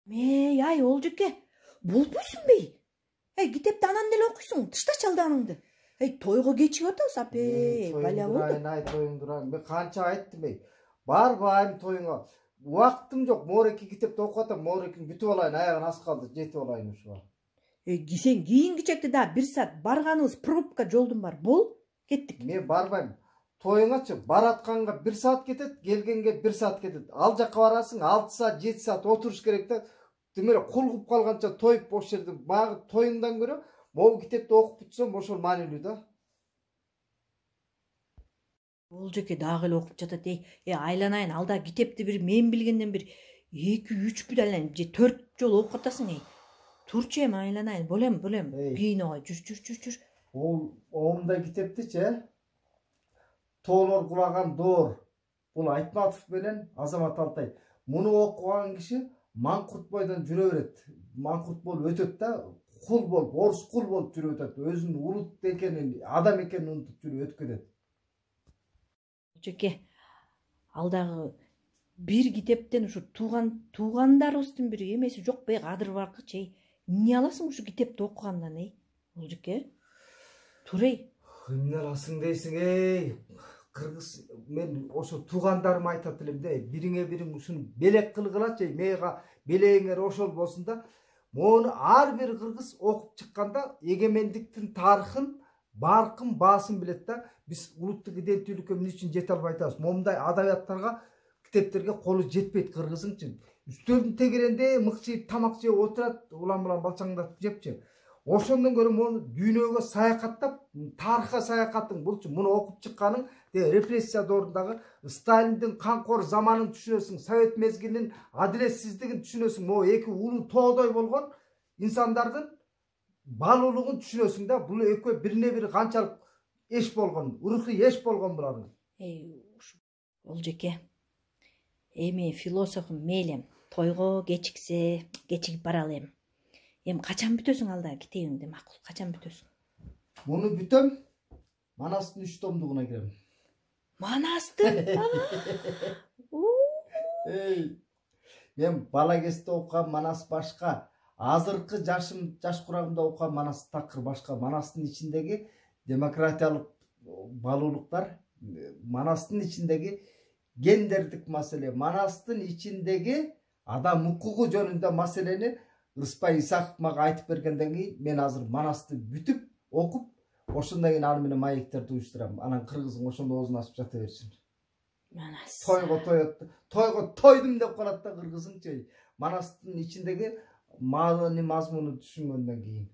Ай, Олжеке, болбойсуң бей? Китепти анан деле окуйсуң, тышта чалды аныңды. Тойго кечигип атабыз, апей, баля болду. Ай, тоюңдурайын. Мен канча айттым бей. Барбайм тоюңа. Убактым жок, Мореки китепти окуп атам, Морекини бүтүп алайын, аягын аз калды, жетип алайын ушуга. Сен кийинкичекти да 1 саат барганыбыз пробка жолдун бар. Бол, кеттик. Мен барбайм. Тоюңачы баратканга 1 саат кетет, келгенге 1 саат кетет. Ал жакка барасың 6 саат, 7 саат отуруш керек да. Демек кулгуп калганча тоюп бош жерде багы тоюңдан көрө могу китепти окуп бүтсөм ошол маанилүү да. Олжеке дагы эле окуп жатат. Айланайын, алда китепти бир мен билгенден бир 2-3 бүдален же 4 жолу окуп атасың. Турчу эми айланайын, болем. Кийино, жүр. Ол оомда китептичи тоолор кулаган доор. Бул Айтматов менен Азамат Алтай. Муну окуган киши Маңкурт бойдон жүрө берет. Маңкурт болуп өтөт да, кул болуп, орус кул болуп жүрүп өтөт. Өзүнүн улут экенин, адам экенин унутуп жүрүп өткөрөт. Олжеке, алдагы бир китептен ушу туугандарыбыздын бири эмеси жок бей кадыр-баркычы. Эмне аласың ушу китепти окугандан, Олжеке? Турей. Эмне аласың дейсиң, Кыргыз, мен ошо туугандарыма айтат элем да, бириңе бириң ушуну белек кылгылачы, мейга белегиңер ошол болсун да. Мону ар бир кыргыз окуп чыкканда эгемендиктин тарыхын, баркын, баасын билет да. Биз улуттук иденттүүлүккө эмне үчүн жете албай атабыз? Момундай адабияттарга, китептерге колу жетпейт кыргызыңчы. Үстөлдүн тегеренде мыкчыйып тамак жеп отурат, улам-улам балчаңдатып жепчи. Ошондон көрө мону дүйнөгө саякаттап, тарыхка саякаттың булчу муну окуп чыкканың, репрессия доорундагы Сталиндин канкор заманын түшүнөсүң, Совет мезгилинин адилетсиздигин түшүнөсүң, могу эки улуу тоодой болгон инсандардын баалуулугун түшүнөсүң да. Бул экөө бирине бири канчалык эш болгон, урухи эш болгон булардын. Олжеке, эми философум мейлем, тойго кечигип баралы. Эми качан бүтөсүң алда китебиңди, макул, качан бүтөсүң? Муну бүтөм, Манастын 3 томдугуна кирем. Манастын? Мен бала кезде окуган Манас башка, азыркы жаш курагымда окуган Манас такыр башка. Манастын ичиндеги демократиялык баалуулуктар, Манастын ичиндеги гендердик маселе, Манастын ичиндеги адам укугу жөнүндө маселени Рыспай Исаков мага айтып бергенден кийин мен азыр Манасты бүтүп, окуп, ошондон кийин аны менен маектерди уюштурам. Анан кыргызың ошондо оозун ачып жата берсин. Манас. Тойго тойдум деп калат да кыргызыңчы. Манастын ичиндеги маани мазмуну түшүнгөндөн кийин.